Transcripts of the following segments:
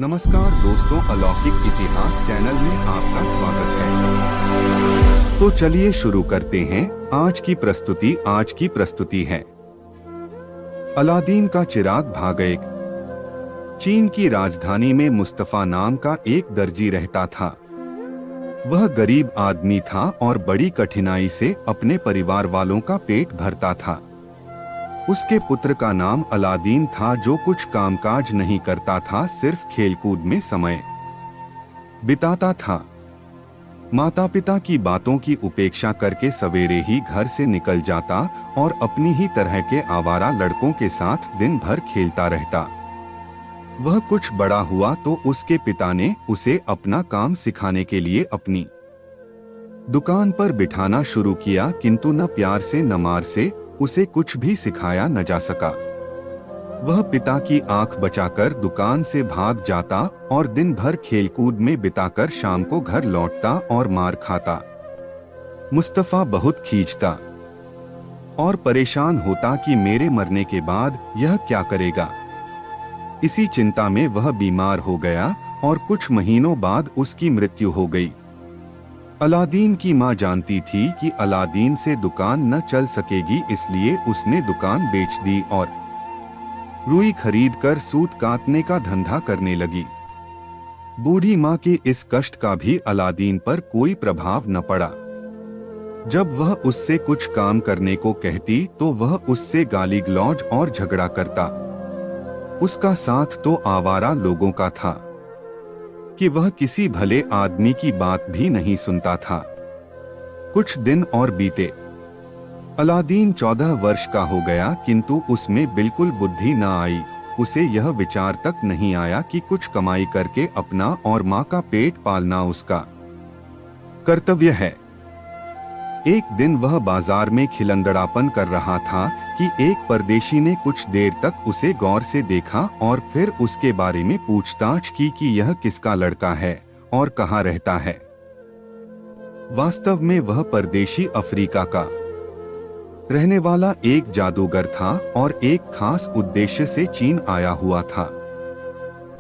नमस्कार दोस्तों, अलौकिक इतिहास चैनल में आपका स्वागत है। तो चलिए शुरू करते हैं। आज की प्रस्तुति है अलादीन का चिराग भाग एक। चीन की राजधानी में मुस्तफा नाम का एक दर्जी रहता था। वह गरीब आदमी था और बड़ी कठिनाई से अपने परिवार वालों का पेट भरता था। उसके पुत्र का नाम अलादीन था, जो कुछ कामकाज नहीं करता था, सिर्फ खेलकूद में समय बिताता था। माता पिता की बातों की उपेक्षा करके सवेरे ही घर से निकल जाता और अपनी ही तरह के आवारा लड़कों के साथ दिन भर खेलता रहता। वह कुछ बड़ा हुआ तो उसके पिता ने उसे अपना काम सिखाने के लिए अपनी दुकान पर बिठाना शुरू किया, किंतु न प्यार से न मार से उसे कुछ भी सिखाया न जा सका। वह पिता की आंख बचाकर दुकान से भाग जाता और दिन भर खेलकूद में बिताकर शाम को घर लौटता और मार खाता। मुस्तफा बहुत खींचता और परेशान होता कि मेरे मरने के बाद यह क्या करेगा। इसी चिंता में वह बीमार हो गया और कुछ महीनों बाद उसकी मृत्यु हो गई। अलादीन की मां जानती थी कि अलादीन से दुकान न चल सकेगी, इसलिए उसने दुकान बेच दी और रुई खरीदकर सूत काटने का धंधा करने लगी। बूढ़ी मां के इस कष्ट का भी अलादीन पर कोई प्रभाव न पड़ा। जब वह उससे कुछ काम करने को कहती तो वह उससे गाली गलौज और झगड़ा करता। उसका साथ तो आवारा लोगों का था कि वह किसी भले आदमी की बात भी नहीं सुनता था। कुछ दिन और बीते। अलादीन 14 वर्ष का हो गया, किंतु उसमें बिल्कुल बुद्धि न आई। उसे यह विचार तक नहीं आया कि कुछ कमाई करके अपना और माँ का पेट पालना उसका कर्तव्य है। एक दिन वह बाजार में खिलंदड़ापन कर रहा था कि एक परदेशी ने कुछ देर तक उसे गौर से देखा और फिर उसके बारे में पूछताछ की कि यह किसका लड़का है और कहाँ रहता है। वास्तव में वह परदेशी अफ्रीका का रहने वाला एक जादूगर था और एक खास उद्देश्य से चीन आया हुआ था।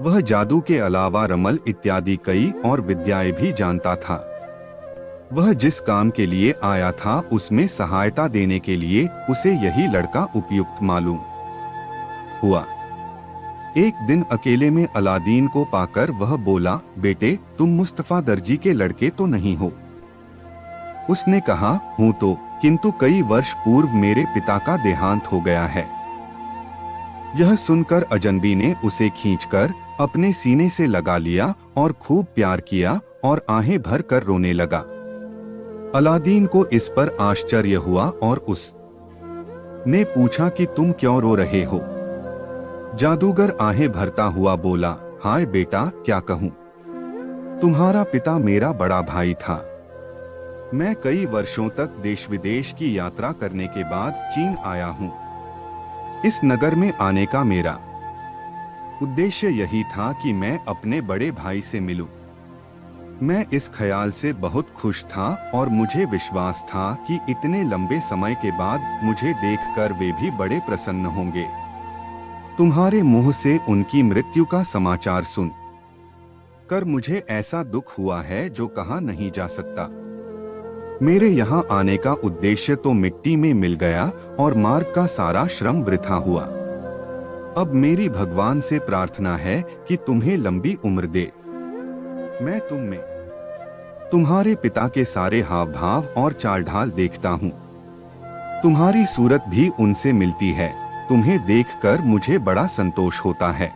वह जादू के अलावा रमल इत्यादि कई और विद्याएं भी जानता था। वह जिस काम के लिए आया था उसमें सहायता देने के लिए उसे यही लड़का उपयुक्त मालूम हुआ। एक दिन अकेले में अलादीन को पाकर वह बोला, बेटे, तुम मुस्तफा दर्जी के लड़के तो नहीं हो? उसने कहा, हूं तो, किंतु कई वर्ष पूर्व मेरे पिता का देहांत हो गया है। यह सुनकर अजनबी ने उसे खींचकर अपने सीने से लगा लिया और खूब प्यार किया और आहें भर कर रोने लगा। अलादीन को इस पर आश्चर्य हुआ और उसने पूछा कि तुम क्यों रो रहे हो? जादूगर आहें भरता हुआ बोला, हाय बेटा, क्या कहूं, तुम्हारा पिता मेरा बड़ा भाई था। मैं कई वर्षों तक देश विदेश की यात्रा करने के बाद चीन आया हूं। इस नगर में आने का मेरा उद्देश्य यही था कि मैं अपने बड़े भाई से मिलूं। मैं इस ख्याल से बहुत खुश था और मुझे विश्वास था कि इतने लंबे समय के बाद मुझे देखकर वे भी बड़े प्रसन्न होंगे। तुम्हारे मुंह से उनकी मृत्यु का समाचार सुन कर मुझे ऐसा दुख हुआ है जो कहा नहीं जा सकता। मेरे यहाँ आने का उद्देश्य तो मिट्टी में मिल गया और मार्ग का सारा श्रम वृथा हुआ। अब मेरी भगवान से प्रार्थना है कि तुम्हें लंबी उम्र दे। मैं तुम में तुम्हारे पिता के सारे हाव भाव और चाल ढाल देखता हूँ। तुम्हारी सूरत भी उनसे मिलती है। तुम्हें देखकर मुझे बड़ा संतोष होता है।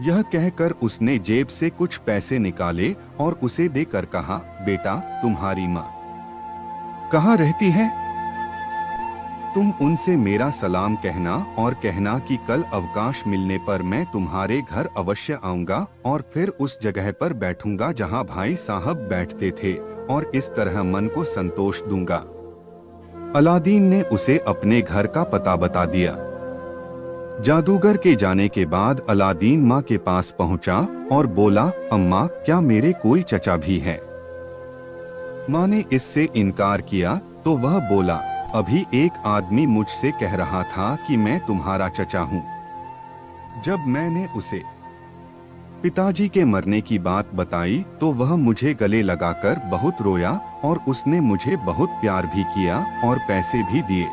यह कहकर उसने जेब से कुछ पैसे निकाले और उसे देकर कहा, बेटा, तुम्हारी माँ कहाँ रहती है? तुम उनसे मेरा सलाम कहना और कहना कि कल अवकाश मिलने पर मैं तुम्हारे घर अवश्य आऊंगा और फिर उस जगह पर बैठूंगा जहां भाई साहब बैठते थे और इस तरह मन को संतोष दूंगा। अलादीन ने उसे अपने घर का पता बता दिया। जादूगर के जाने के बाद अलादीन माँ के पास पहुंचा और बोला, अम्मा, क्या मेरे कोई चचा भी है? माँ ने इससे इनकार किया तो वह बोला, अभी एक आदमी मुझसे कह रहा था कि मैं तुम्हारा चचा हूँ। जब मैंने उसे पिताजी के मरने की बात बताई तो वह मुझे गले लगाकर बहुत रोया और उसने मुझे बहुत प्यार भी किया और पैसे भी दिए।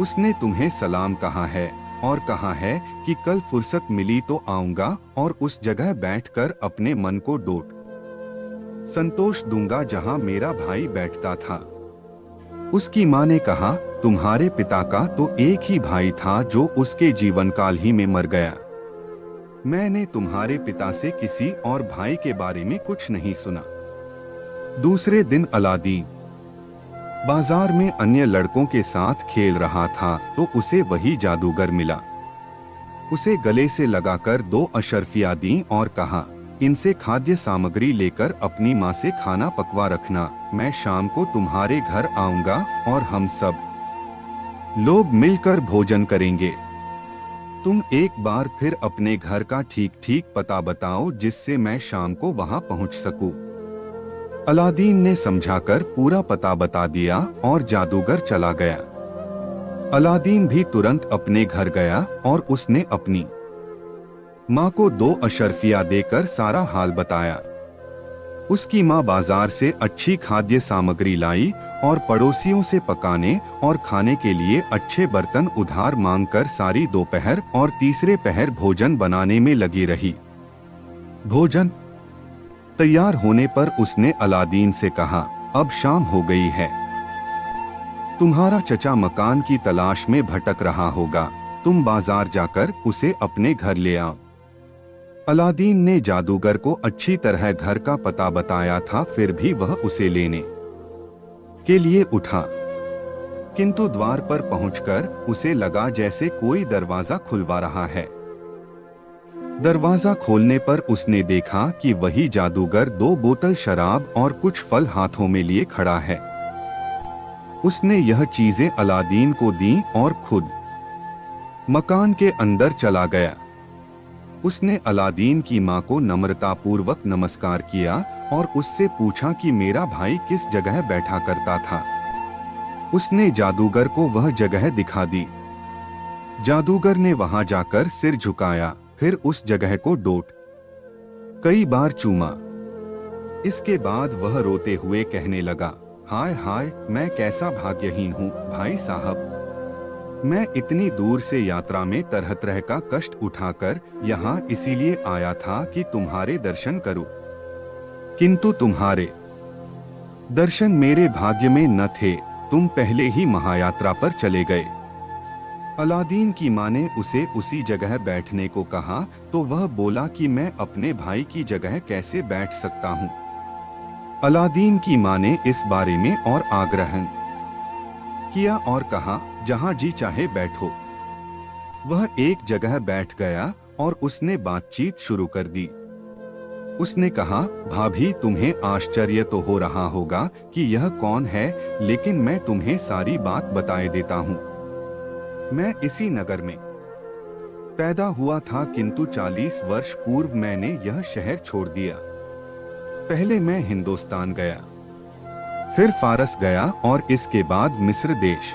उसने तुम्हें सलाम कहा है और कहा है कि कल फुर्सत मिली तो आऊंगा और उस जगह बैठकर अपने मन को डोट संतोष दूंगा जहां मेरा भाई बैठता था। उसकी मां ने कहा, तुम्हारे पिता का तो एक ही भाई था जो उसके जीवन काल ही में मर गया। मैंने तुम्हारे पिता से किसी और भाई के बारे में कुछ नहीं सुना। दूसरे दिन अलादीन बाजार में अन्य लड़कों के साथ खेल रहा था तो उसे वही जादूगर मिला। उसे गले से लगाकर 2 अशर्फियां दी और कहा, इनसे खाद्य सामग्री लेकर अपनी माँ से खाना पकवा रखना। मैं शाम को तुम्हारे घर आऊंगा और हम सब लोग मिलकर भोजन करेंगे। तुम एक बार फिर अपने घर का ठीक ठीक पता बताओ जिससे मैं शाम को वहां पहुंच सकूं। अलादीन ने समझाकर पूरा पता बता दिया और जादूगर चला गया। अलादीन भी तुरंत अपने घर गया और उसने अपनी माँ को 2 अशर्फियां देकर सारा हाल बताया। उसकी माँ बाजार से अच्छी खाद्य सामग्री लाई और पड़ोसियों से पकाने और खाने के लिए अच्छे बर्तन उधार मांगकर सारी दोपहर और तीसरे पहर भोजन बनाने में लगी रही। भोजन तैयार होने पर उसने अलादीन से कहा, अब शाम हो गई है। तुम्हारा चचा मकान की तलाश में भटक रहा होगा। तुम बाजार जाकर उसे अपने घर ले आओ। अलादीन ने जादूगर को अच्छी तरह घर का पता बताया था, फिर भी वह उसे लेने के लिए उठा, किंतु द्वार पर पहुंचकर उसे लगा जैसे कोई दरवाजा खुलवा रहा है। दरवाजा खोलने पर उसने देखा कि वही जादूगर 2 बोतल शराब और कुछ फल हाथों में लिए खड़ा है। उसने यह चीजें अलादीन को दी और खुद मकान के अंदर चला गया। उसने अलादीन की मां को नम्रतापूर्वक नमस्कार किया और उससे पूछा कि मेरा भाई किस जगह बैठा करता था। उसने जादूगर को वह जगह दिखा दी। जादूगर ने वहां जाकर सिर झुकाया, फिर उस जगह को डोट कई बार चूमा। इसके बाद वह रोते हुए कहने लगा, हाय हाय, मैं कैसा भाग्यहीन हूँ भाई साहब। मैं इतनी दूर से यात्रा में तरह तरह का कष्ट उठाकर यहाँ इसीलिए आया था कि तुम्हारे दर्शन करूं, किंतु तुम्हारे दर्शन मेरे भाग्य में न थे। तुम पहले ही महायात्रा पर चले गए। अलादीन की मां ने उसे उसी जगह बैठने को कहा तो वह बोला कि मैं अपने भाई की जगह कैसे बैठ सकता हूँ। अलादीन की मां ने इस बारे में और आग्रह किया और कहा, जहां जी चाहे बैठो। वह एक जगह बैठ गया और उसने बातचीत शुरू कर दी। उसने कहा, भाभी, तुम्हें आश्चर्य तो हो रहा होगा कि यह कौन है, लेकिन मैं तुम्हें सारी बात बताए देता हूँ। मैं इसी नगर में पैदा हुआ था, किंतु 40 वर्ष पूर्व मैंने यह शहर छोड़ दिया। पहले मैं हिंदुस्तान गया, फिर फारस गया और इसके बाद मिस्र देश।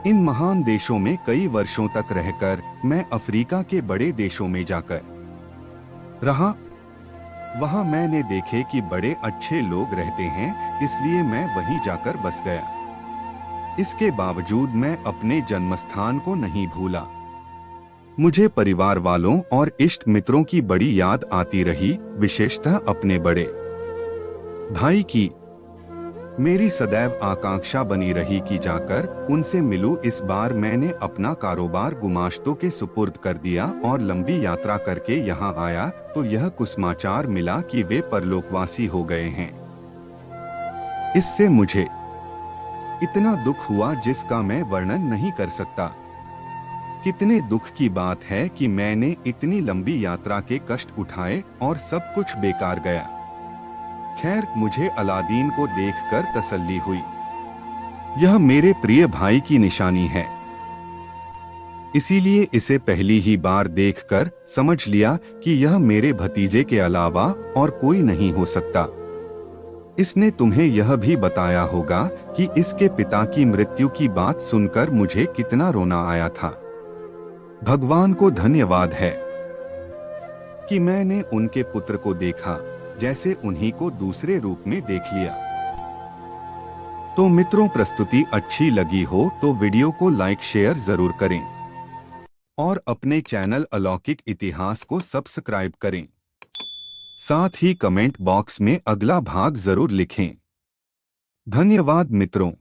इन महान देशों में कई वर्षों तक रहकर मैं अफ्रीका के बड़े देशों में जाकर रहा। वहां मैंने देखे कि बड़े अच्छे लोग रहते हैं, इसलिए मैं वहीं जाकर बस गया। इसके बावजूद मैं अपने जन्मस्थान को नहीं भूला। मुझे परिवार वालों और इष्ट मित्रों की बड़ी याद आती रही, विशेषतः अपने बड़े भाई की। मेरी सदैव आकांक्षा बनी रही कि जाकर उनसे मिलूं। इस बार मैंने अपना कारोबार गुमाश्तों के सुपुर्द कर दिया और लंबी यात्रा करके यहाँ आया तो यह कुसमाचार मिला कि वे परलोकवासी हो गए हैं। इससे मुझे इतना दुख हुआ जिसका मैं वर्णन नहीं कर सकता। कितने दुख की बात है कि मैंने इतनी लंबी यात्रा के कष्ट उठाए और सब कुछ बेकार गया। खैर, मुझे अलादीन को देखकर तसल्ली हुई। यह मेरे प्रिय भाई की निशानी है, इसीलिए इसे पहली ही बार देखकर समझ लिया कि यह मेरे भतीजे के अलावा और कोई नहीं हो सकता। इसने तुम्हें यह भी बताया होगा कि इसके पिता की मृत्यु की बात सुनकर मुझे कितना रोना आया था। भगवान को धन्यवाद है कि मैंने उनके पुत्र को देखा, जैसे उन्हीं को दूसरे रूप में देख लिया। तो मित्रों, प्रस्तुति अच्छी लगी हो तो वीडियो को लाइक शेयर जरूर करें और अपने चैनल अलौकिक इतिहास को सब्सक्राइब करें। साथ ही कमेंट बॉक्स में अगला भाग जरूर लिखें। धन्यवाद मित्रों।